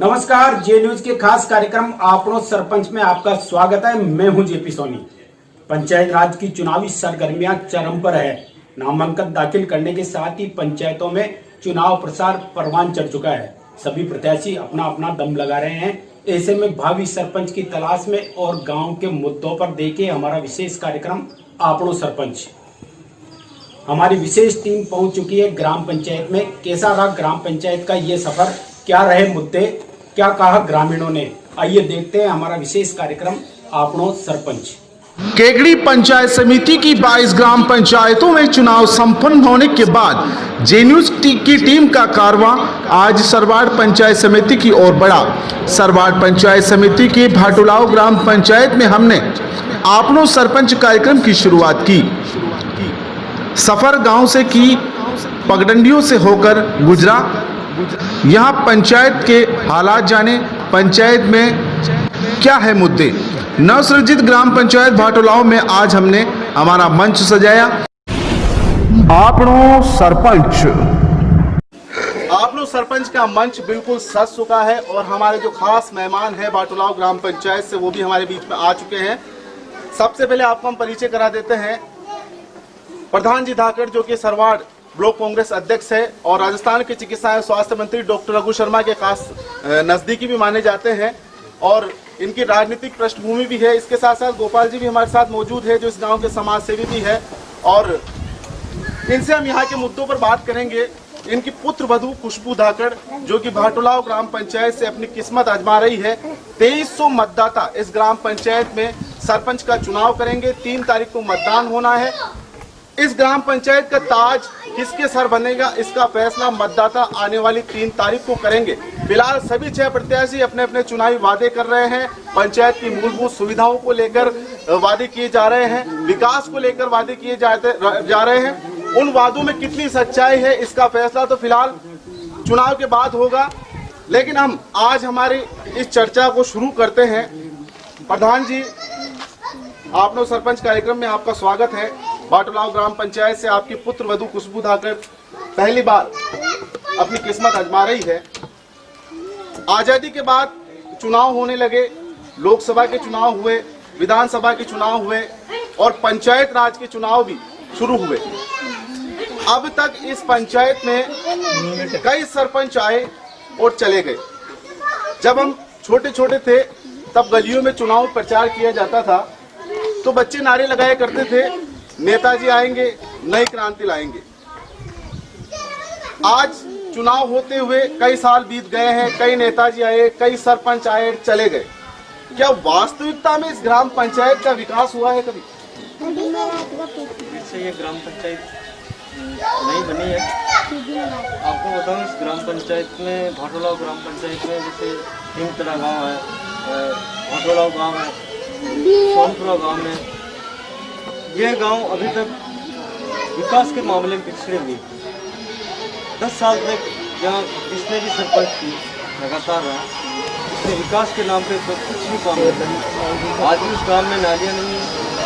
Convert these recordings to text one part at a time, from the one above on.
नमस्कार, जे न्यूज के खास कार्यक्रम आपनो सरपंच में आपका स्वागत है। मैं हूं जेपी सोनी। पंचायत राज की चुनावी सरगर्मियां चरम पर है। नामांकन दाखिल करने के साथ ही पंचायतों में चुनाव प्रचार परवान चढ़ चुका है। सभी प्रत्याशी अपना अपना दम लगा रहे हैं। ऐसे में भावी सरपंच की तलाश में और गांव के मुद्दों पर देखे हमारा विशेष कार्यक्रम आपनो सरपंच। हमारी विशेष टीम पहुंच चुकी है ग्राम पंचायत में। कैसा रहा ग्राम पंचायत का ये सफर, क्या रहे मुद्दे, क्या कहा ग्रामीणों ने, आइए देखते हैं हमारा विशेष कार्यक्रम आपनो सरपंच। केकड़ी पंचायत समिति की 22 ग्राम पंचायतों में चुनाव संपन्न होने के बाद जे न्यूज की टीम का कारवां आज सरवाड़ पंचायत समिति की ओर बढ़ा। सरवाड़ पंचायत समिति की भाटुलाव ग्राम पंचायत में हमने आपनो सरपंच कार्यक्रम की शुरुआत की। सफर गांव से की पगडंडियों से होकर गुजरा। यहाँ पंचायत के हालात जाने, पंचायत में क्या है मुद्दे। नवसृजित ग्राम पंचायत भाटुलाव में आज हमने हमारा मंच सजाया। आपनो सरपंच का मंच बिल्कुल सज चुका है और हमारे जो खास मेहमान है भाटुलाव ग्राम पंचायत से, वो भी हमारे बीच में आ चुके हैं। सबसे पहले आपको हम परिचय करा देते हैं। प्रधान जी धाकड़ जो कि सरवाड़ ब्लॉक कांग्रेस अध्यक्ष है और राजस्थान के चिकित्सा एवं स्वास्थ्य मंत्री डॉक्टर रघु शर्मा के खास नजदीकी भी माने जाते हैं और इनकी राजनीतिक पृष्ठभूमि भी है। इसके साथ साथ गोपाल जी भी हमारे साथ मौजूद है जो इस गांव के समाज सेवी भी है और इनसे हम यहाँ के मुद्दों पर बात करेंगे। इनकी पुत्र वधू खुशबू धाकड़ जो कि भाटुलाव ग्राम पंचायत से अपनी किस्मत आजमा रही है। 2300 मतदाता इस ग्राम पंचायत में सरपंच का चुनाव करेंगे। 3 तारीख को मतदान होना है। इस ग्राम पंचायत का ताज किसके सर बनेगा, इसका फैसला मतदाता आने वाली 3 तारीख को करेंगे। फिलहाल सभी 6 प्रत्याशी अपने अपने चुनावी वादे कर रहे हैं। पंचायत की मूलभूत सुविधाओं को लेकर वादे किए जा रहे हैं, विकास को लेकर वादे किए जा रहे हैं। उन वादों में कितनी सच्चाई है, इसका फैसला तो फिलहाल चुनाव के बाद होगा। लेकिन हम आज हमारी इस चर्चा को शुरू करते हैं। प्रधान जी, आपनो सरपंच कार्यक्रम में आपका स्वागत है। भाटुलाव ग्राम पंचायत से आपकी पुत्र वधू खुशबू धाकड़ पहली बार अपनी किस्मत आजमा रही है। आजादी के बाद चुनाव होने लगे, लोकसभा के चुनाव हुए, विधानसभा के चुनाव हुए और पंचायत राज के चुनाव भी शुरू हुए। अब तक इस पंचायत में कई सरपंच आए और चले गए। जब हम छोटे छोटे थे तब गलियों में चुनाव प्रचार किया जाता था तो बच्चे नारे लगाया करते थे, नेताजी आएंगे, नई क्रांति लाएंगे। आज चुनाव होते हुए कई साल बीत गए हैं, कई नेताजी आए, कई सरपंच आए, चले गए। क्या वास्तविकता में इस ग्राम पंचायत का विकास हुआ है कभी? ये ग्राम पंचायत नहीं बनी है। आपको बताऊं, इस ग्राम पंचायत में भाटुलाव ग्राम पंचायत में जैसे हिंगतरा गांव है, भाटुलाव गांव है, सोनपुरा गांव में, यह गांव अभी तक विकास के मामले में पिछड़े हुए। 10 साल तक यहाँ जिसने भी सरपंच की लगातार रहा, उसने विकास के नाम पे तो कुछ भी काम नहीं किया। आज भी उस गांव में नालियाँ नहीं है,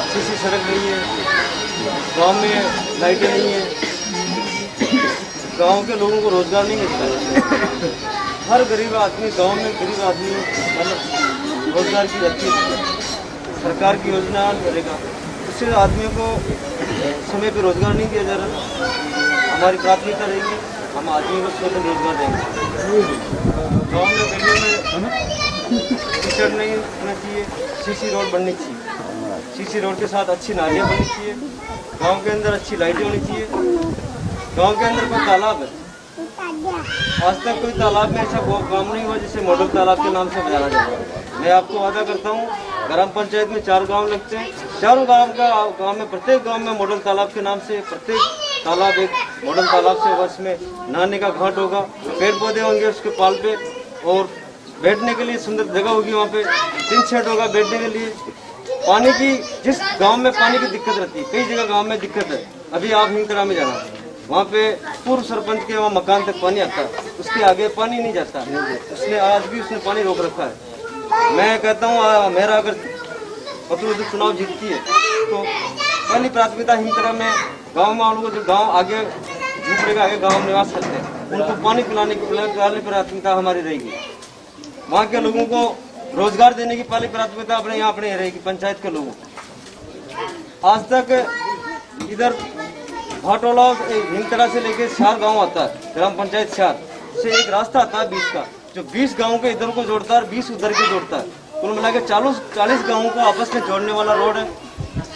सीसी सड़क नहीं है, गांव में लाइटें नहीं है, गांव के लोगों को रोजगार नहीं मिलता है। हर गरीब आदमी गांव में, गरीब आदमी मतलब रोजगार की अच्छी सरकार की योजना करेगा, उससे आदमियों को समय पर रोजगार नहीं दिया जा रहा। हमारी प्राथमिकता रहेगी, हम आदमियों को स्वतंत्र रोजगार देंगे। गाँव में गलियों में कीचड़ नहीं होना चाहिए, सीसी रोड बननी चाहिए, सीसी रोड के साथ अच्छी नालियाँ बननी चाहिए, गांव के अंदर अच्छी लाइटें होनी चाहिए। गांव के अंदर कोई तालाब है, आज तक कोई तालाब में ऐसा काम नहीं हुआ जिसे मॉडल तालाब के नाम से बनाया जाए। मैं आपको वादा करता हूँ, ग्राम पंचायत में 4 गांव लगते हैं, चारों गांव में प्रत्येक गांव में मॉडल तालाब के नाम से प्रत्येक तालाब एक मॉडल तालाब से होगा। इसमें नहाने का घाट होगा, पेड़ पौधे होंगे उसके पाल पे और बैठने के लिए सुंदर जगह होगी। वहाँ पे 3 शेड होगा बैठने के लिए। पानी की, जिस गांव में पानी की दिक्कत रहती है, कई जगह गांव में दिक्कत है। अभी आप हिंगतरा में जाना, वहाँ पे पूर्व सरपंच के वहाँ मकान तक पानी आता है, उसके आगे पानी नहीं जाता। उसने आज भी उसने पानी रोक रखा है। मैं कहता हूँ मेरा अगर पत्र चुनाव जीतती है तो पहली प्राथमिकता हिंगतरा में गाँव वालों को, जो गाँव आगे झुपड़े के आगे गाँव निवास करते हैं, उनको पानी पिलाने की प्राथमिकता हमारी रहेगी। वहाँ के लोगों को रोजगार देने की पहली प्राथमिकता अपने यहाँ अपने रहेगी, पंचायत के लोगों को। आज तक इधर भाटोला हिंगतरा से लेके शार गांव आता है, ग्राम पंचायत शार से एक रास्ता आता है 20 का, जो 20 गाँव के इधर को जोड़ता है और 20 उधर के जोड़ता है। कुल मिला के 40 गाँवों को आपस में जोड़ने वाला रोड है,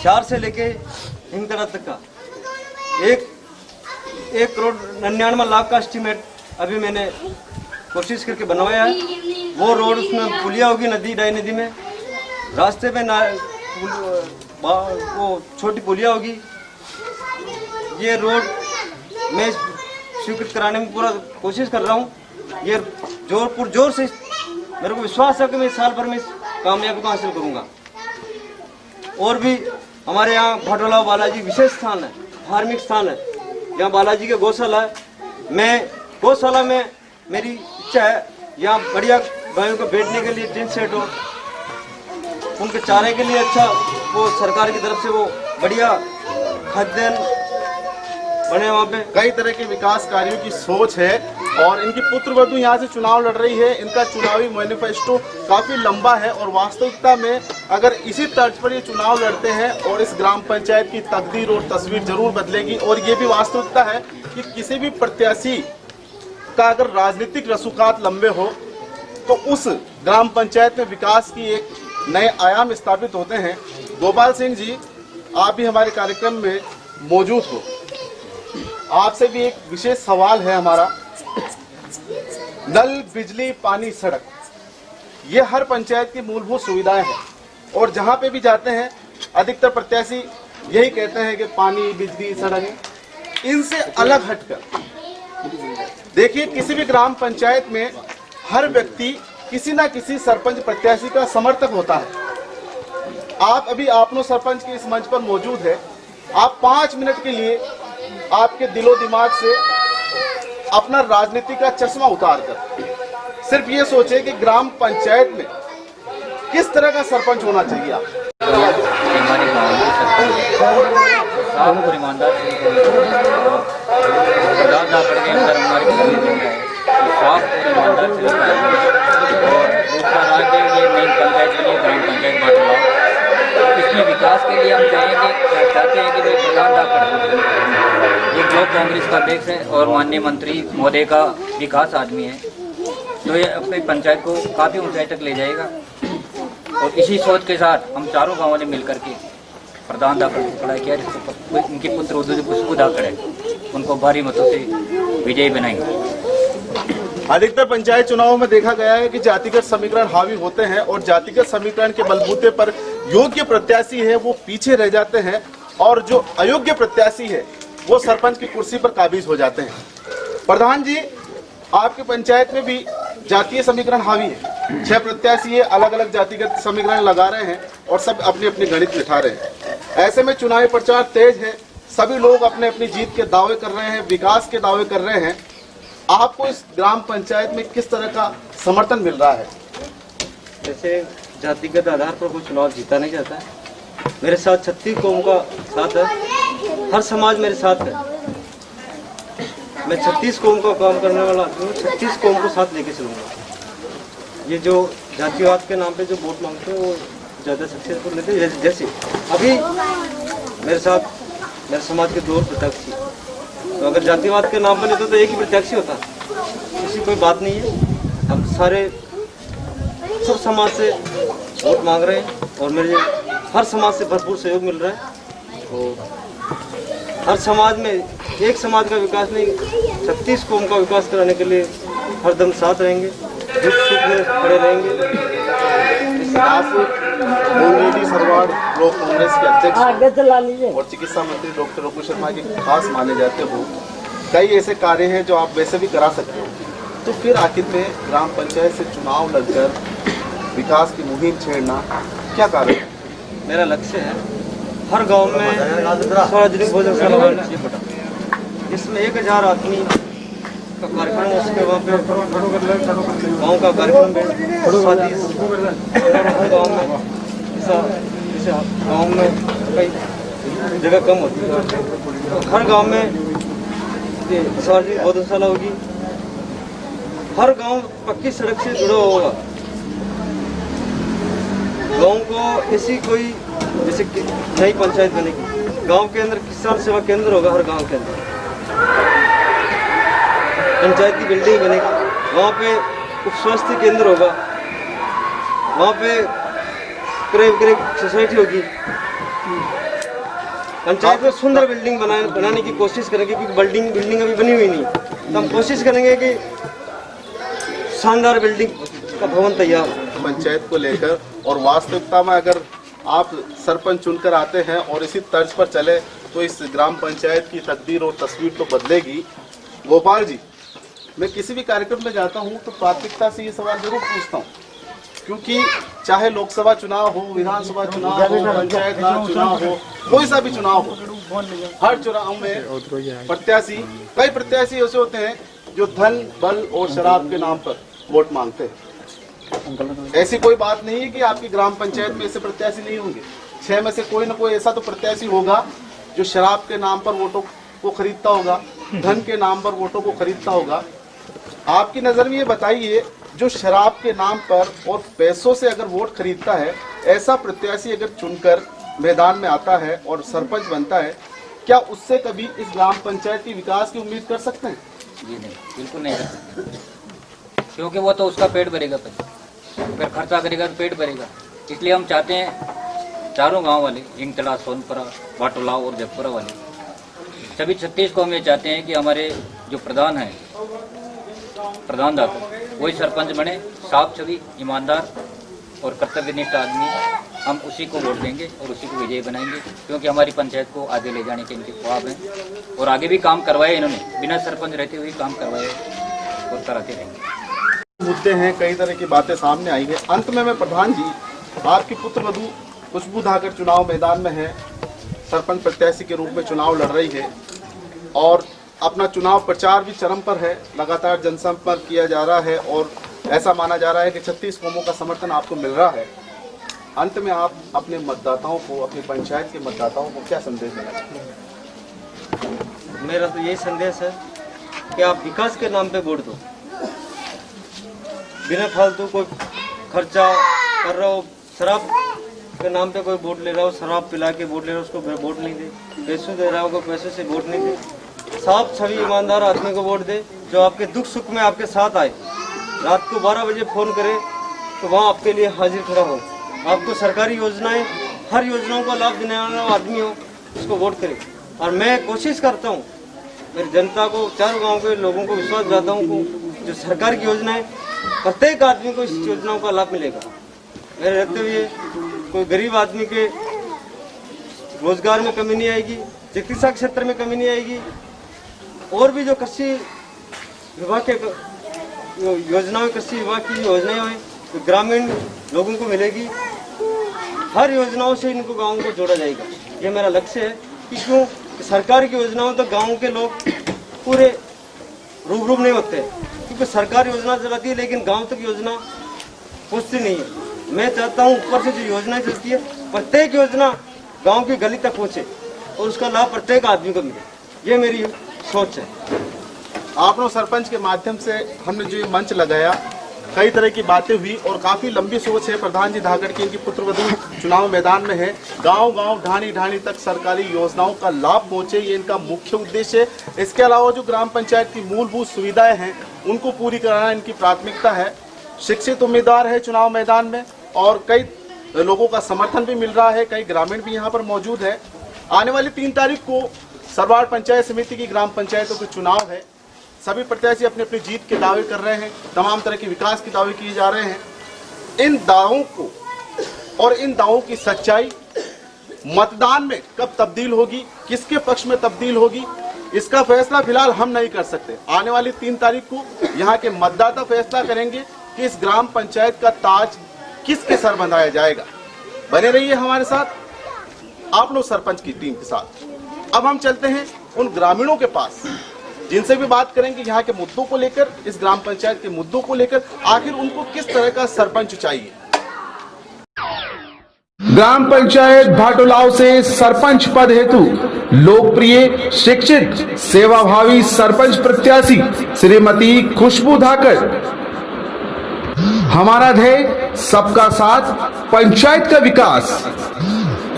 शार से लेके हिंगतरा तक का। 1 करोड़ 99 लाख का एस्टीमेट अभी मैंने कोशिश करके बनवाया है। वो रोड, उसमें पुलिया होगी नदी, डाई नदी में, रास्ते पे वो छोटी पुलिया होगी। ये रोड मैं स्वीकृत कराने में पूरा कोशिश कर रहा हूँ। ये जोर से मेरे को विश्वास है कि मैं इस साल भर में कामयाबी को हासिल करूँगा। और भी हमारे यहाँ भाटोला बालाजी विशेष स्थान है, धार्मिक स्थान है। यहाँ बालाजी के गौशाला है। मैं गौशाला में मेरी इच्छा है यहाँ बढ़िया गायों को बैठने के लिए टिन सेट हो, उनके चारे के लिए अच्छा वो सरकार की तरफ से वो बढ़िया खाद्यान्न बने। वहाँ पे कई तरह के विकास कार्यों की सोच है और इनकी पुत्रवधू यहाँ से चुनाव लड़ रही है। इनका चुनावी मैनिफेस्टो काफी लंबा है और वास्तविकता में अगर इसी तर्ज पर ये चुनाव लड़ते हैं और इस ग्राम पंचायत की तकदीर और तस्वीर जरूर बदलेगी। और ये भी वास्तविकता है कि किसी भी प्रत्याशी का अगर राजनीतिक रसूखात लंबे हो तो उस ग्राम पंचायत में विकास की एक नए आयाम स्थापित होते हैं। गोपाल सिंह जी, आप भी हमारे कार्यक्रम में मौजूद हो, आपसे भी एक विशेष सवाल है हमारा। नल, बिजली, पानी, सड़क, ये हर पंचायत की मूलभूत सुविधाएं हैं और जहां पे भी जाते हैं अधिकतर प्रत्याशी यही कहते हैं कि पानी, बिजली, सड़क। इनसे अलग हटकर देखिए, किसी भी ग्राम पंचायत में हर व्यक्ति किसी ना किसी सरपंच प्रत्याशी का समर्थक होता है। आप अभी आपनो सरपंच के इस मंच पर मौजूद है। आप 5 मिनट के लिए आपके दिलो दिमाग से अपना राजनीति का चश्मा उतारकर सिर्फ ये सोचे कि ग्राम पंचायत में किस तरह का सरपंच होना चाहिए। आप हमारे गाँव में साफ और ईमानदार साफ और ईमानदार से और दूसरा राज्य ये नई पंचायत के लिए ग्राम पंचायत भाटोला, इसमें विकास के लिए हम चाहते हैं कि भाई प्रधान दाकर ये ब्लॉक कांग्रेस का अध्यक्ष है और माननीय मंत्री महोदय का विकास आदमी है, तो ये अपनी पंचायत को काफ़ी ऊंचाई तक ले जाएगा। और इसी सोच के साथ हम चारों गाँवों ने मिलकर के प्रधान दाकर को खड़ा किया, जिसको इनके पुत्र उद्योग दाकर है, उनको भारी मतों से विजयी बनाएंगे। अधिकतर पंचायत चुनावों में देखा गया है कि जातिगत समीकरण हावी होते हैं और जातिगत समीकरण के बलबूते पर योग्य प्रत्याशी है वो पीछे रह जाते हैं और जो अयोग्य प्रत्याशी है वो सरपंच की कुर्सी पर काबिज हो जाते हैं। प्रधान जी, आपकी पंचायत में भी जातीय समीकरण हावी है। 6 प्रत्याशी अलग अलग जातिगत समीकरण लगा रहे हैं और सब अपने अपने गणित बिठा रहे हैं। ऐसे में चुनावी प्रचार तेज है, सभी लोग अपने अपनी जीत के दावे कर रहे हैं, विकास के दावे कर रहे हैं। आपको इस ग्राम पंचायत में किस तरह का समर्थन मिल रहा है? जैसे जातिगत आधार पर कोई चुनाव जीता नहीं जाता है। मेरे साथ 36 कौम का साथ है, हर समाज मेरे साथ है। मैं 36 कौम का काम करने वाला आदमी हूँ, 36 कौम को साथ लेके चलूँगा। ये जो जातिवाद के नाम पे जो वोट मांगते हैं वो ज़्यादा सक्सेसफुल लेते हैं। जैसे अभी मेरे साथ मेरे समाज के 2 प्रत्याशी, तो अगर जातिवाद के नाम पर लेते तो एक ही प्रत्याशी होता, ऐसी कोई बात नहीं है। हम सारे सब समाज से वोट मांग रहे हैं और मेरे हर समाज से भरपूर सहयोग मिल रहा है। और हर समाज में एक समाज का विकास नहीं, 36 कौम का विकास कराने के लिए हरदम साथ रहेंगे, दुख सुख में खड़े रहेंगे। आप मोदी सरवाड़ ब्लॉक कांग्रेस के अध्यक्ष और चिकित्सा मंत्री डॉक्टर रघु शर्मा के खास माने जाते हो। कई ऐसे कार्य हैं जो आप वैसे भी करा सकते हो, तो फिर आखिर में ग्राम पंचायत से चुनाव लड़कर विकास की मुहिम छेड़ना क्या कारण है? मेरा लक्ष्य है हर गांव में सार्वजनिक भोजनशाला बनाना चाहिए, जिसमें 1000 आदमी का कार्यक्रम, उसके वहाँ पे गाँव का कार्यक्रम है, शादी हर गाँव में। जैसे गाँव में कई जगह कम होती है, तो हर गांव में सार्वजनिक भोजनशाला होगी। हर गांव पक्की सड़क से जुड़ा होगा, गांव को ऐसी कोई जैसे नई पंचायत बनेगी, गांव के अंदर किसान सेवा केंद्र होगा, हर गांव के अंदर पंचायती बिल्डिंग बनेगी, वहाँ पे उप स्वास्थ्य केंद्र होगा, वहाँ पे क्रय विक्रय सोसाइटी होगी। पंचायत में सुंदर बिल्डिंग बनाने की कोशिश करेंगे, क्योंकि बिल्डिंग अभी बनी हुई नहीं, तो हम कोशिश करेंगे कि शानदार बिल्डिंग का भवन तैयार हो पंचायत को लेकर। और वास्तविकता में अगर आप सरपंच चुनकर आते हैं और इसी तर्ज पर चले तो इस ग्राम पंचायत की तकदीर और तस्वीर तो बदलेगी। गोपाल जी, मैं किसी भी कार्यक्रम में जाता हूं तो प्राथमिकता से ये सवाल जरूर पूछता हूं, क्योंकि चाहे लोकसभा चुनाव हो, विधानसभा चुनाव हो, पंचायत राज चुनाव हो, कोई सा भी चुनाव हो, हर चुनाव में प्रत्याशी, कई प्रत्याशी ऐसे होते हैं जो धन, बल और शराब के नाम पर वोट मांगते हैं। ऐसी कोई बात नहीं है कि आपकी ग्राम पंचायत में ऐसे प्रत्याशी नहीं होंगे। 6 में से कोई ना कोई ऐसा तो प्रत्याशी होगा जो शराब के नाम पर वोटों को खरीदता होगा, धन के नाम पर वोटों को खरीदता होगा। आपकी नजर में ये बताइए, जो शराब के नाम पर और पैसों से अगर वोट खरीदता है, ऐसा प्रत्याशी अगर चुनकर मैदान में आता है और सरपंच बनता है, क्या उससे कभी इस ग्राम पंचायत की विकास की उम्मीद कर सकते हैं? जी नहीं, बिल्कुल नहीं कर सकते, क्योंकि वो तो उसका पेट भरेगा, फिर खर्चा करेगा तो पेट भरेगा। इसलिए हम चाहते हैं चारों गांव वाले, हिंगतड़ा, सोनपुरा, बाटोलाव और जगपुरा वाले, सभी 36 को हम ये चाहते हैं कि हमारे जो प्रधान हैं, प्रधान दाता, वही सरपंच बने, साफ छवि, ईमानदार और कर्तव्यनिष्ठ आदमी। हम उसी को वोट देंगे और उसी को विजयी बनाएंगे, क्योंकि हमारी पंचायत को आगे ले जाने के इनके ख्वाब हैं और आगे भी काम करवाए इन्होंने, बिना सरपंच रहते हुए काम करवाए और कराते रहेंगे। मुद्दे हैं, कई तरह की बातें सामने आई है। अंत में मैं प्रधान जी, आपकी पुत्रवधू खुशबू धाकड़ चुनाव मैदान में है, सरपंच प्रत्याशी के रूप में चुनाव लड़ रही है और अपना चुनाव प्रचार भी चरम पर है, लगातार जनसंपर्क किया जा रहा है और ऐसा माना जा रहा है कि 36 कौमों का समर्थन आपको मिल रहा है। अंत में आप अपने मतदाताओं को, अपनी पंचायत के मतदाताओं को क्या संदेश देना चाहते हैं? मेरा तो यही संदेश है कि आप विकास के नाम पे वोट दो, बिना फालतू कोई खर्चा कर रहा हो, शराब के नाम पे कोई वोट ले रहा हो, शराब पिला के वोट ले रहा हो, उसको वोट नहीं दे, पैसों दे रहा हो, कोई पैसे से वोट नहीं दे। साफ छवि ईमानदार आदमी को वोट दे, जो आपके दुख सुख में आपके साथ आए, रात को 12 बजे फ़ोन करे तो वहाँ आपके लिए हाजिर खड़ा हो, आपको सरकारी योजनाएं, हर योजनाओं का लाभ देने वाला आदमी हो, उसको वोट करे। और मैं कोशिश करता हूँ, मेरी जनता को, चारों गाँव के लोगों को विश्वास दिलाता हूँ कि जो सरकार की योजनाएं, प्रत्येक आदमी को इस योजनाओं का लाभ मिलेगा। मेरे रहते हुए कोई गरीब आदमी के रोजगार में कमी नहीं आएगी, चिकित्सा क्षेत्र में कमी नहीं आएगी, और भी जो कृषि विभाग के योजनाएं, कृषि विभाग की योजनाएं हैं, तो ग्रामीण लोगों को मिलेगी। हर योजनाओं से इनको गाँव को जोड़ा जाएगा, ये मेरा लक्ष्य है। कि क्यों सरकार की योजनाओं तो गाँव के लोग पूरे रूबरू नहीं होते, क्योंकि सरकार योजना चलाती है लेकिन गांव तक योजना पहुंचती नहीं है। मैं चाहता हूं ऊपर से जो योजनाएं चलती है, प्रत्येक योजना गांव की गली तक पहुंचे और उसका लाभ प्रत्येक आदमी को मिले, ये मेरी सोच है। आप लोग सरपंच के माध्यम से हमने जो ये मंच लगाया, कई तरह की बातें हुई और काफ़ी लंबी सोच है प्रधान जी धाकड़ की, इनकी पुत्रवधू चुनाव मैदान में है। गांव-गांव, ढाणी-ढाणी तक सरकारी योजनाओं का लाभ पहुंचे, ये इनका मुख्य उद्देश्य है। इसके अलावा जो ग्राम पंचायत की मूलभूत सुविधाएं हैं, उनको पूरी कराना इनकी प्राथमिकता है। शिक्षित उम्मीदवार है चुनाव मैदान में और कई लोगों का समर्थन भी मिल रहा है, कई ग्रामीण भी यहाँ पर मौजूद है। आने वाली 3 तारीख को सरवाड़ पंचायत समिति की ग्राम पंचायतों के चुनाव है। सभी प्रत्याशी अपनी अपनी जीत के दावे कर रहे हैं, तमाम तरह के विकास के दावे किए जा रहे हैं। इन दावों को और इन दावों की सच्चाई मतदान में कब तब्दील होगी, किसके पक्ष में तब्दील होगी, इसका फैसला फिलहाल हम नहीं कर सकते। आने वाली 3 तारीख को यहाँ के मतदाता फैसला करेंगे कि इस ग्राम पंचायत का ताज किसके सर बंधाया जाएगा। बने रहिए हमारे साथ, आप लोग सरपंच की टीम के साथ। अब हम चलते हैं उन ग्रामीणों के पास, जिनसे भी बात करेंगे यहाँ के मुद्दों को लेकर, इस ग्राम पंचायत के मुद्दों को लेकर, आखिर उनको किस तरह का सरपंच चाहिए। ग्राम पंचायत भाटोलाव से सरपंच पद हेतु लोकप्रिय, शिक्षित, सेवाभावी सरपंच प्रत्याशी श्रीमती खुशबू धाकड़ हमारा ध्येय सबका साथ, पंचायत का विकास।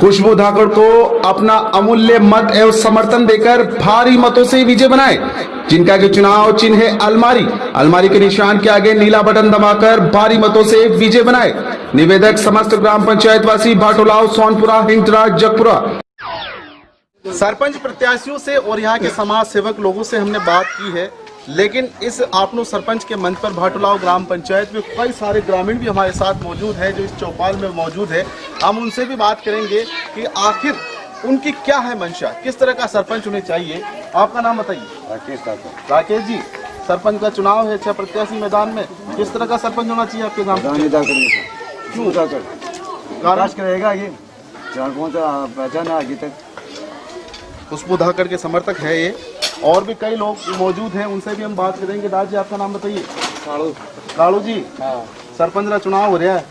खुशबू धाकड़ को अपना अमूल्य मत एवं समर्थन देकर भारी मतों से विजय बनाए, जिनका के चुनाव चिन्ह है अलमारी। अलमारी के निशान के आगे नीला बटन दबाकर भारी मतों से विजय बनाए। निवेदक समस्त ग्राम पंचायत वासी भाटोलाव, सोनपुरा, हिंटरा, जगपुरा। सरपंच प्रत्याशियों से और यहाँ के समाज सेवक लोगों से हमने बात की है, लेकिन इस आपनो सरपंच के मंच पर भाटोलाव ग्राम पंचायत में कई सारे ग्रामीण भी हमारे साथ मौजूद हैं जो इस चौपाल में मौजूद है। हम उनसे भी बात करेंगे कि आखिर उनकी क्या है मंशा, किस तरह का सरपंच उन्हें चाहिए। आपका नाम बताइए। राकेश जी, सरपंच का चुनाव है, 6 प्रत्याशी मैदान में, किस तरह का सरपंच होना चाहिए आपके गाँव में? क्यों कारण करेगा ये पहचान आगे तक। खुशबू धाकड़ के समर्थक है ये, और भी कई लोग मौजूद हैं, उनसे भी हम बात करेंगे। दास जी, आपका नाम बताइए। कालू जी, सरपंच का चुनाव हो रहा है,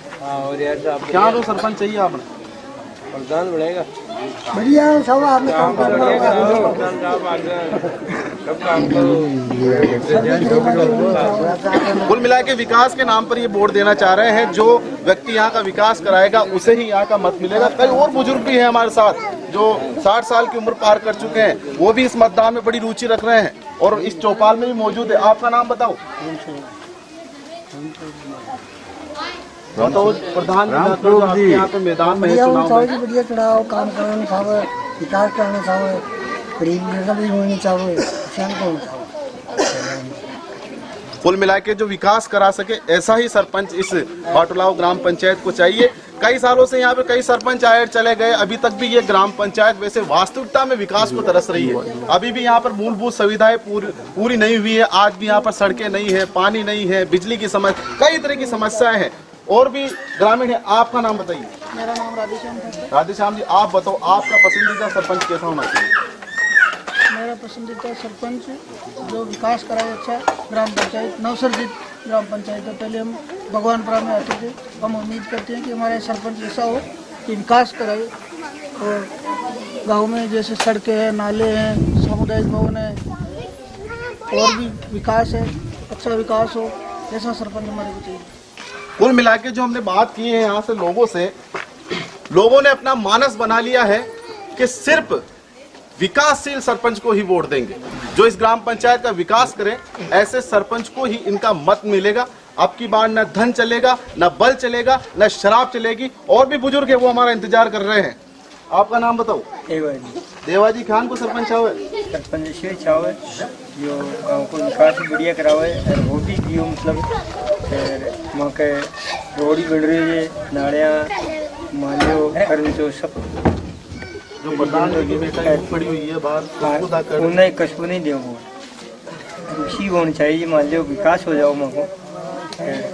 क्या लो सरपंच चाहिए आपने? प्रधान बढ़ेगा, बढ़िया सब आपने काम कुल मिला के विकास के नाम पर ये वोट देना चाह रहे हैं। जो व्यक्ति यहाँ का विकास कराएगा उसे ही यहाँ का मत मिलेगा। कई और बुजुर्ग भी हैं हमारे साथ जो 60 साल की उम्र पार कर चुके हैं, वो भी इस मतदान में बड़ी रुचि रख रहे हैं और इस चौपाल में भी मौजूद है। आपका नाम बताओ। तो प्रधान जी यहाँ पे मैदान में चुनाव में बढ़िया चुनाव काम करने चाहे, विकास करने चाहे, गरीब भी होने चाहे, कुल मिला के जो विकास करा सके ऐसा ही सरपंच इस भाटोलाव ग्राम पंचायत को चाहिए। कई सालों से यहाँ पे कई सरपंच आए चले गए, अभी तक भी ये ग्राम पंचायत वैसे वास्तविकता में विकास को तरस रही है। अभी भी यहाँ पर मूलभूत सुविधाएं पूरी नहीं हुई है। आज भी यहाँ पर सड़कें नहीं है, पानी नहीं है, बिजली की समस्या, कई तरह की समस्याएं हैं और भी ग्रामीण है। आपका नाम बताइए। मेरा नाम राधेश्याम है। राधेश्याम जी, आप बताओ आपका पसंदीदा सरपंच कैसा होना चाहिए? मेरा पसंदीदा सरपंच जो विकास कराए अच्छा, ग्राम पंचायत नवसर्जित ग्राम पंचायत है। पहले हम भगवानपुरा में आते थे, हम उम्मीद करते हैं कि हमारे सरपंच ऐसा हो कि विकास कराए और गांव में जैसे सड़कें हैं, नाले हैं, सामुदायिक भवन है और भी विकास है, अच्छा विकास हो, ऐसा सरपंच हमारे को चाहिए। कुल मिला के जो हमने बात की है यहाँ से लोगों से, लोगों ने अपना मानस बना लिया है कि सिर्फ विकासशील सरपंच को ही वोट देंगे, जो इस ग्राम पंचायत का विकास करे, ऐसे सरपंच को ही इनका मत मिलेगा। अब की बार न धन चलेगा, न बल चलेगा, न शराब चलेगी। और भी बुजुर्ग है वो हमारा इंतजार कर रहे हैं। आपका नाम बताओ। देवाजी खान को सरपंच सरपंच से चाहे जो गाँव को विकास बढ़िया करावे और रोटी दियो, मतलब वहाँ के रोडी बन रही है, नालियाँ मालियो कर्मचो सब जो प्रधान की बेटा पड़ी हुई है बाहर, उन्हें कशबू नहीं दे वो रुचि होनी चाहिए। मान लो विकास हो जाओ, माँ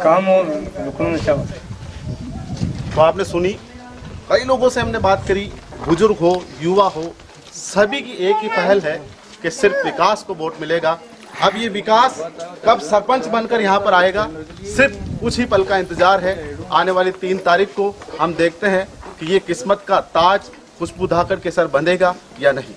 काम हो रुकना चाहो। तो आपने सुनी, कई लोगों से हमने बात करी, बुजुर्ग हो, युवा हो, सभी की एक ही पहल है कि सिर्फ विकास को वोट मिलेगा। अब ये विकास कब सरपंच बनकर यहाँ पर आएगा, सिर्फ कुछ ही पल का इंतजार है। आने वाली 3 तारीख को हम देखते हैं कि ये किस्मत का ताज खुशबू धाकड़ के सर बंधेगा या नहीं।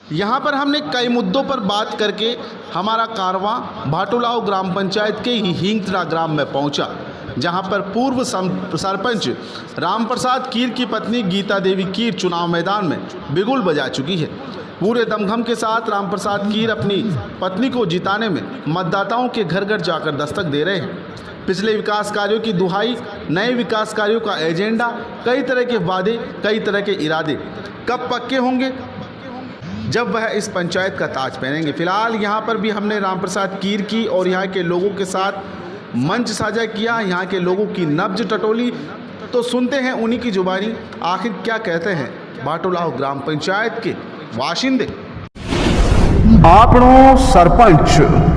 यहाँ पर हमने कई मुद्दों पर बात करके हमारा कारवां भाटोलाव ग्राम पंचायत के ही हिंगतरा ग्राम में पहुँचा, जहाँ पर पूर्व सरपंच रामप्रसाद कीर की पत्नी गीता देवी कीर चुनाव मैदान में बिगुल बजा चुकी है। पूरे दमखम के साथ रामप्रसाद कीर अपनी पत्नी को जिताने में मतदाताओं के घर घर जाकर दस्तक दे रहे हैं। पिछले विकास कार्यों की दुहाई, नए विकास कार्यों का एजेंडा, कई तरह के वादे, कई तरह के इरादे कब पक्के होंगे, जब वह इस पंचायत का ताज पहनेंगे। फिलहाल यहाँ पर भी हमने रामप्रसाद कीर की और यहाँ के लोगों के साथ मंच साझा किया, यहाँ के लोगों की नब्ज टटोली। तो सुनते हैं उन्हीं की जुबानी, आखिर क्या कहते हैं भाटोलाव ग्राम पंचायत के वाशिंदे। आपनो सरपंच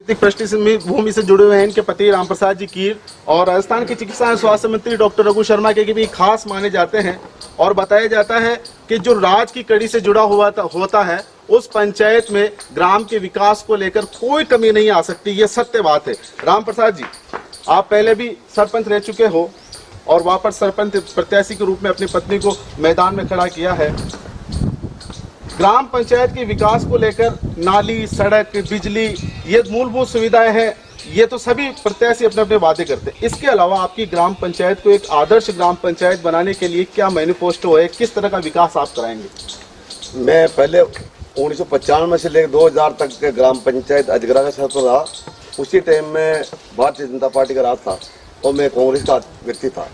पृष्ठभूमि से जुड़े हुए हैं इनके पति रामप्रसाद जी कीर और राजस्थान के चिकित्सा एवं स्वास्थ्य मंत्री डॉक्टर रघु शर्मा के भी खास माने जाते हैं। और बताया जाता है कि जो राज की कड़ी से जुड़ा हुआ होता है उस पंचायत में ग्राम के विकास को लेकर कोई कमी नहीं आ सकती, ये सत्य बात है। रामप्रसाद जी, आप पहले भी सरपंच रह चुके हो और वापस सरपंच प्रत्याशी के रूप में अपनी पत्नी को मैदान में खड़ा किया है। ग्राम पंचायत के विकास को लेकर नाली, सड़क, बिजली, ये मूलभूत सुविधाएं हैं, ये तो सभी प्रत्याशी अपने अपने वादे करते हैं। इसके अलावा आपकी ग्राम पंचायत को एक आदर्श ग्राम पंचायत बनाने के लिए क्या मैनिफेस्टो है, किस तरह का विकास आप कराएंगे? मैं पहले 1995 से लेकर 2000 तक के ग्राम पंचायत अधिग्रह का सरपंच रहा। उसी टाइम में भारतीय जनता पार्टी का राज था और मैं कांग्रेस का व्यक्ति था,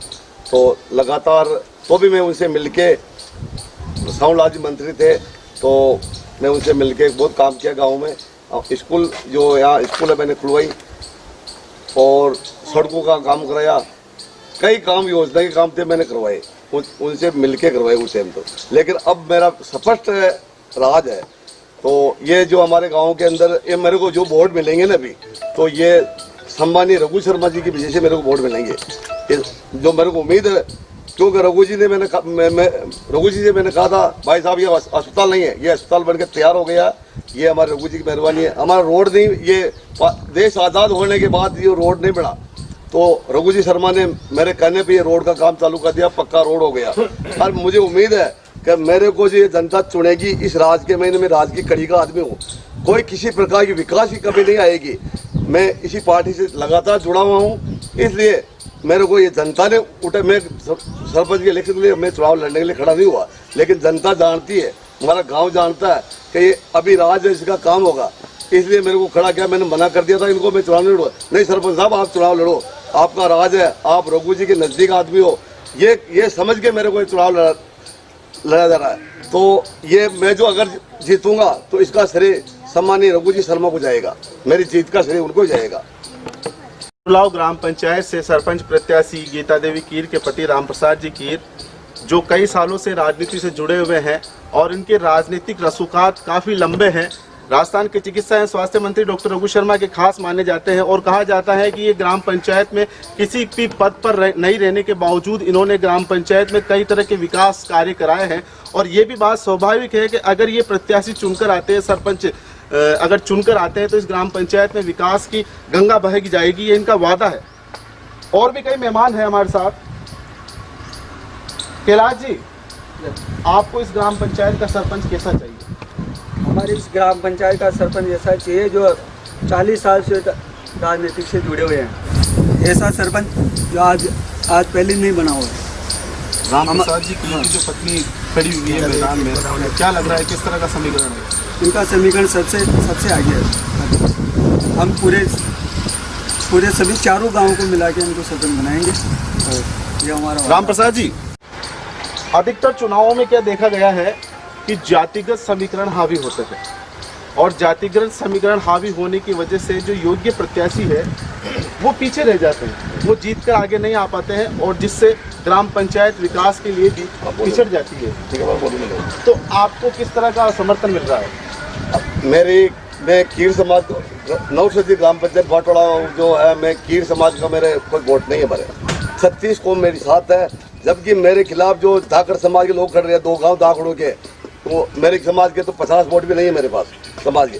तो लगातार तो भी मैं उनसे मिलके, साउंडलाल जी मंत्री थे तो मैं उनसे मिलके बहुत काम किया गांव में। स्कूल जो यहाँ स्कूल है मैंने खुलवाई और सड़कों का काम कराया, कई काम योजना के काम थे मैंने करवाए, उनसे मिलके करवाए उस टाइम तो। लेकिन अब मेरा स्पष्ट राज है, तो ये जो हमारे गांव के अंदर ये मेरे को जो वोट मिलेंगे ना अभी, तो ये सम्मानीय रघु शर्मा जी की वजह से मेरे को वोट मिलेंगे, जो मेरे को उम्मीद है। क्योंकि रघु जी से मैंने कहा था भाई साहब ये अस्पताल नहीं है, ये अस्पताल बनकर तैयार हो गया, ये हमारे रघु जी की मेहरबानी है। हमारा रोड नहीं, ये देश आज़ाद होने के बाद ये रोड नहीं बना, तो रघु जी शर्मा ने मेरे कहने पे ये रोड का काम चालू कर दिया, पक्का रोड हो गया। और मुझे उम्मीद है कि मेरे को जो ये जनता चुनेगी, इस राज के महीने में राज की कड़ी का आदमी हूँ, कोई किसी प्रकार की विकास की कमी नहीं आएगी। मैं इसी पार्टी से लगातार जुड़ा हुआ हूँ, इसलिए मेरे को ये जनता ने उठे। मैं सरपंच के इलेक्शन के लिए मैं चुनाव लड़ने के लिए खड़ा नहीं हुआ, लेकिन जनता जानती है, हमारा गांव जानता है कि ये अभी राज है, इसका काम होगा, इसलिए मेरे को खड़ा किया। मैंने मना कर दिया था इनको, मैं चुनाव नहीं लड़ूंगा। नहीं सरपंच साहब, आप चुनाव लड़ो, आपका राज है, आप रघु जी के नज़दीक आदमी हो, ये समझ के मेरे को चुनाव लड़ा जा रहा है। तो ये मैं जो अगर जीतूंगा तो इसका श्रेय सम्मानीय रघु जी शर्मा को जाएगा, मेरी जीत का श्रेय उनको जाएगा। बाटुलाव ग्राम पंचायत से सरपंच प्रत्याशी गीता देवी कीर के पति रामप्रसाद जी कीर, जो कई सालों से राजनीति से जुड़े हुए हैं और इनके राजनीतिक रसूखात काफ़ी लंबे हैं। राजस्थान के चिकित्सा एवं स्वास्थ्य मंत्री डॉक्टर रघु शर्मा के खास माने जाते हैं और कहा जाता है कि ये ग्राम पंचायत में किसी भी पद पर नहीं रहने के बावजूद इन्होंने ग्राम पंचायत में कई तरह के विकास कार्य कराए हैं। और ये भी बात स्वाभाविक है कि अगर ये प्रत्याशी चुनकर आते हैं, सरपंच अगर चुनकर आते हैं, तो इस ग्राम पंचायत में विकास की गंगा बहेगी जाएगी, ये इनका वादा है। और भी कई मेहमान हैं हमारे साथ। कैलाश जी, आपको इस ग्राम पंचायत का सरपंच कैसा चाहिए? हमारे इस ग्राम पंचायत का सरपंच ऐसा चाहिए जो 40 साल से राजनीतिक से जुड़े हुए हैं, ऐसा सरपंच जो आज पहले नहीं बना हुआ है। रामप्रसाद जी की जो पत्नी खड़ी हुई है मैदान में, क्या लग रहा है, किस तरह का समीकरण है? इनका समीकरण सबसे आगे है। हम पूरे सभी चारों गांवों को मिला के इनको सरपंच बनाएंगे और ये हमारा। रामप्रसाद जी, अधिकतर चुनावों में क्या देखा गया है कि जातिगत समीकरण हावी होते हैं और जातिगत समीकरण हावी होने की वजह से जो योग्य प्रत्याशी है वो पीछे रह जाते हैं, वो जीत कर आगे नहीं आ पाते हैं और जिससे ग्राम पंचायत विकास के लिए भी पिछड़ जाती है। तो आपको किस तरह का समर्थन मिल रहा है? मैं कीर समाज नौसदी ग्राम पंचायत बाटोला जो है, मैं कीर समाज का मेरे कोई वोट नहीं है, मेरे 36 कौम मेरे साथ है। जबकि मेरे खिलाफ जो धाकड़ समाज के लोग खड़े रहे, 2 गांव धाकड़ों के, तो मेरे समाज के तो 50 वोट भी नहीं है मेरे पास। समाज के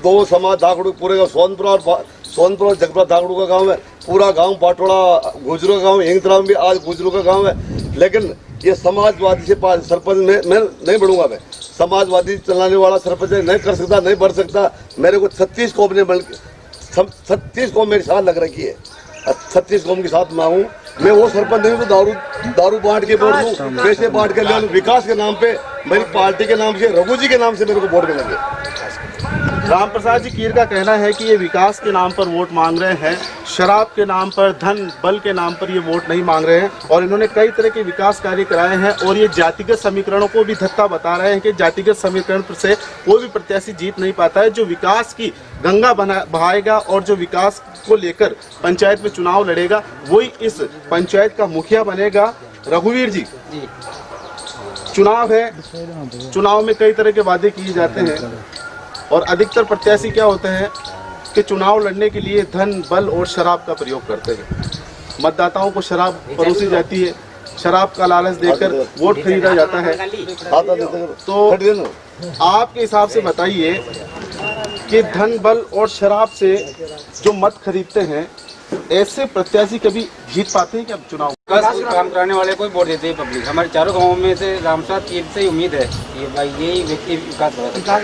2 समाज धाकड़ों पूरे का सोनपुर और जगपुरा धाकड़ों का गांव है, पूरा गांव बाटोड़ा गुजरों का गांव, हिंगतरा में भी आज गुजरों का गांव है। लेकिन ये समाजवादी से सरपंच मैं नहीं बढ़ूंगा, मैं समाजवादी चलाने वाला सरपंच नहीं कर सकता, नहीं बढ़ सकता। मेरे को 36 कौम ने 36 कौम मेरे साथ लग रखी है, 36 कौम के साथ मैं हूँ। मैं वो सरपंच नहीं तो दारू बांट के वोट दूँ, पैसे बांट के ले लूँ। विकास के नाम पे, मेरी पार्टी के नाम से, रघु जी के नाम से मेरे को वोट मिलेंगे। रामप्रसाद जी कीर का कहना है कि ये विकास के नाम पर वोट मांग रहे हैं, शराब के नाम पर, धन बल के नाम पर ये वोट नहीं मांग रहे हैं और इन्होंने कई तरह के विकास कार्य कराए हैं और ये जातिगत समीकरणों को भी धक्का बता रहे हैं कि जातिगत समीकरण से कोई भी प्रत्याशी जीत नहीं पाता है। जो विकास की गंगा बहाएगा और जो विकास को लेकर पंचायत में चुनाव लड़ेगा वही इस पंचायत का मुखिया बनेगा। रघुवीर जी, चुनाव है, चुनाव में कई तरह के वादे किए जाते हैं और अधिकतर प्रत्याशी क्या होते हैं कि चुनाव लड़ने के लिए धन, बल और शराब का प्रयोग करते हैं। मतदाताओं को शराब परोसी जाती है, शराब का लालच देकर वोट खरीदा जाता है। तो आपके हिसाब से बताइए कि धन, बल और शराब से जो मत खरीदते हैं, ऐसे प्रत्याशी कभी जीत पाते हैं क्या चुनाव? काम कराने वाले को वोट देते हैं पब्लिक। हमारे चारों गांवों में से रामसाद तीर से उम्मीद है ये भाई यही व्यक्ति विकास करेगा।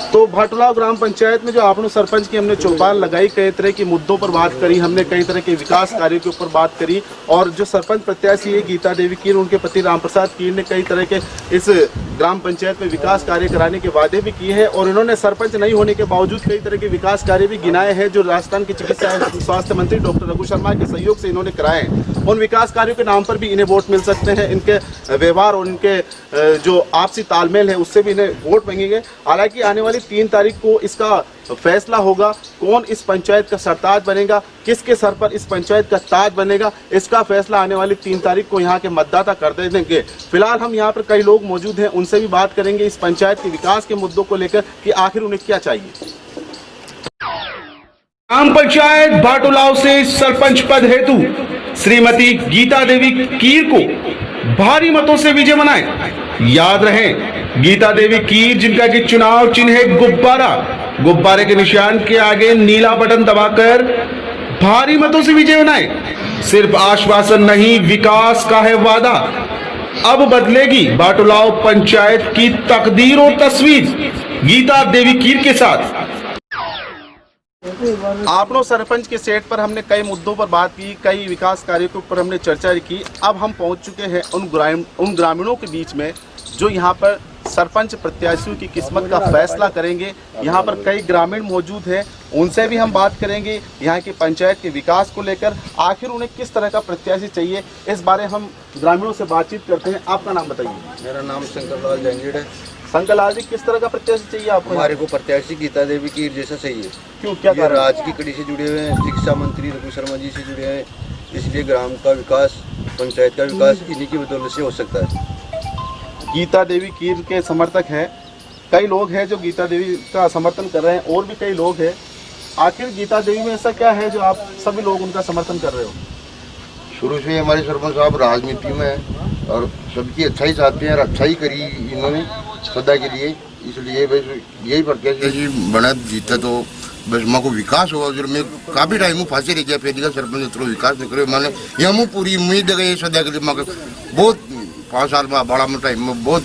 तो भाटुलाव ग्राम पंचायत में जो आपने सरपंच की हमने चौपाल लगाई, कई तरह के मुद्दों पर बात करी हमने, कई तरह के विकास कार्यों के ऊपर बात करी। और जो सरपंच प्रत्याशी है गीता देवी कीर, उनके पति रामप्रसाद कीर ने कई तरह के इस ग्राम पंचायत में विकास कार्य कराने के वादे भी किए हैं। और इन्होंने सरपंच नहीं होने के बावजूद कई तरह के विकास कार्य भी गिनाए हैं जो राजस्थान के चिकित्सा एवं स्वास्थ्य मंत्री डॉक्टर रघु शर्मा के सहयोग से इन्होंने कराए हैं। उन विकास कार्यों के नाम पर भी इन्हें वोट मिल सकते हैं। इनके व्यवहार और इनके जो आपसी तालमेल है उससे भी इन्हें वोट मांगेंगे। हालांकि आने वाली 3 तारीख को इसका फैसला होगा, कौन इस पंचायत का सरताज बनेगा, किसके सर पर इस पंचायत का ताज बनेगा, इसका फैसला आने वाली 3 तारीख को यहाँ के मतदाता कर देंगे। फिलहाल हम यहाँ पर कई लोग मौजूद हैं, उनसे भी बात करेंगे इस पंचायत के विकास के मुद्दों को लेकर कि आखिर उन्हें क्या चाहिए। ग्राम पंचायत भाटुलाव से सरपंच पद हेतु श्रीमती गीता देवी कीर को भारी मतों से विजय बनाए। याद रहे, गीता देवी कीर जिनका कि चुनाव चिन्ह है गुब्बारा, गुब्बारे के निशान के आगे नीला बटन दबाकर भारी मतों से विजय बनाए। सिर्फ आश्वासन नहीं, विकास का है वादा। अब बदलेगी भाटुलाव पंचायत की तकदीर और तस्वीर गीता देवी कीर के साथ। आपनो सरपंच के सेट पर हमने कई मुद्दों पर बात की, कई विकास कार्यों के ऊपर हमने चर्चा की। अब हम पहुंच चुके हैं उन ग्रामीणों के बीच में जो यहाँ पर सरपंच प्रत्याशियों की किस्मत का फैसला करेंगे। यहाँ पर कई ग्रामीण मौजूद हैं, उनसे भी हम बात करेंगे यहाँ की पंचायत के विकास को लेकर। आखिर उन्हें किस तरह का प्रत्याशी चाहिए, इस बारे हम ग्रामीणों से बातचीत करते हैं। आपका नाम बताइए। मेरा नाम शंकरलाल जंगीड़ है। शंकरलाल जी, किस तरह का प्रत्याशी चाहिए आपको? हमारे को प्रत्याशी गीता देवी कीर जैसा चाहिए। क्यों, क्या ये राज की कड़ी से जुड़े हुए हैं, शिक्षा मंत्री रघु शर्मा जी से जुड़े हैं, इसलिए ग्राम का विकास, पंचायत का विकास इन्हीं की बदौलत से हो सकता है। गीता देवी कीर के समर्थक हैं, कई लोग हैं जो गीता देवी का समर्थन कर रहे हैं, और भी कई लोग हैं। आखिर गीता देवी में ऐसा क्या है जो आप सभी लोग उनका समर्थन कर रहे हो? शुरू से हमारे सरपंच साहब राजनीति में है और सबकी अच्छाई चाहते हैं और अच्छाई करी इन्होंने सदा के लिए, इसलिए बस यही प्रत्याशी जी बना जीता तो बस माँ को विकास हुआ। जो मैं काफ़ी टाइम में फांसी रह गया, फिर सरपंच थोड़ा विकास नहीं करे, मैंने यह मुँह पूरी उम्मीद है ये सदा के लिए माँ बहुत 5 साल में बड़ा टाइम में बहुत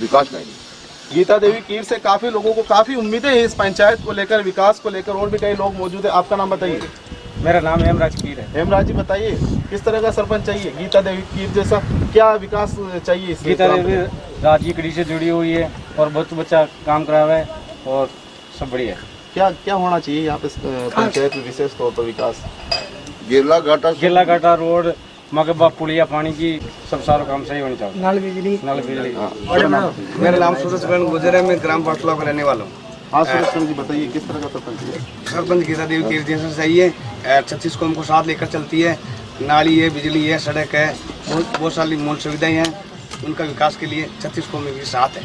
विकास करेंगे। गीता देवी कीर से काफ़ी लोगों को काफ़ी उम्मीदें हैं इस पंचायत को लेकर, विकास को लेकर, और भी कई लोग मौजूद हैं। आपका नाम बताइए। मेरा नाम हेमराज कीर है। हेमराज जी, बताइए किस तरह का सरपंच चाहिए? गीता देवी कीर जैसा क्या विकास चाहिए? गीता देवी राज की कड़ी से जुड़ी हुई है और बहुत बच्चा काम करा हुआ है और सब बढ़िया है। क्या क्या होना चाहिए यहाँ पे पंचायत में विशेष तौर पर विकास? गेला घाटा रोड, मगबा, पुलिया, पानी की सब सारा काम सही होनी चाहिए। नल बिजली। मेरा नाम सूरज किरण गुजर है, मैं ग्राम भाटुलाव का रहने वाला हूँ। हाँ सूरज किरण जी, बताइए किस तरह का सरपंच है? सरपंच गीता देवी कीर जैसा चाहिए। 36 कौम को साथ लेकर चलती है, नाली है, बिजली है, सड़क है, बहुत सारी मूल सुविधाएं हैं। उनका विकास के लिए 36 कौम के साथ है।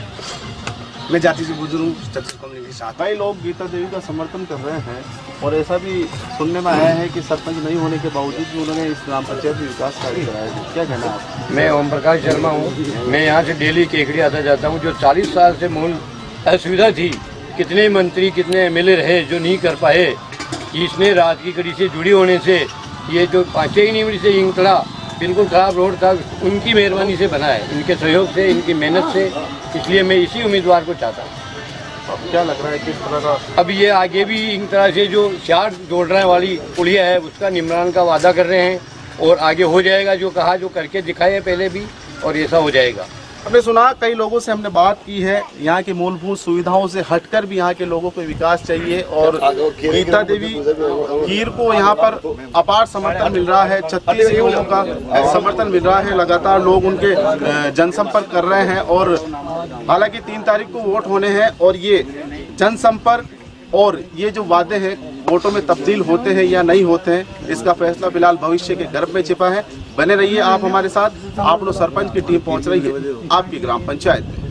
मैं जाति से गुजर हूँ, 36 कौम के साथ। कई लोग गीता देवी का समर्थन कर रहे हैं और ऐसा भी सुनने में आया है कि सरपंच नहीं होने के बावजूद भी उन्होंने इस ग्राम पंचायत में विकास कार्य कराया है। क्या कहना है आप? मैं ओम प्रकाश शर्मा हूँ। मैं यहाँ से डेली केकड़ी आता जाता हूँ। जो 40 साल से मूल असुविधा थी, कितने मंत्री कितने MLA रहे जो नहीं कर पाए, इसने राज की कड़ी से जुड़ी होने से ये जो 5 ही नहीं से इंगतड़ा बिल्कुल खराब रोड था, उनकी मेहरबानी से बना है, इनके सहयोग से, इनकी मेहनत से। इसलिए मैं इसी उम्मीदवार को चाहता हूँ। अब क्या लग रहा है किस तरह का? अब ये आगे भी इंगतड़ा से जो शार जोड़ने वाली पुलिया है उसका निर्माण का वादा कर रहे हैं और आगे हो जाएगा। जो कहा, जो करके दिखाए पहले भी, और ऐसा हो जाएगा। हमने सुना, कई लोगों से हमने बात की है, यहाँ की मूलभूत सुविधाओं से हटकर भी यहाँ के लोगों को विकास चाहिए और गीता देवी कीर को यहाँ पर अपार समर्थन मिल रहा है। 36 लोगों का समर्थन मिल रहा है, लगातार लोग उनके जनसंपर्क कर रहे हैं। और हालांकि 3 तारीख को वोट होने हैं और ये जनसंपर्क और ये जो वादे हैं वोटों में तब्दील होते हैं या नहीं होते हैं, इसका फैसला फिलहाल भविष्य के गर्भ में छिपा है। बने रहिए आप हमारे साथ। आप लोग सरपंच की टीम पहुंच रही है आपकी ग्राम पंचायत में।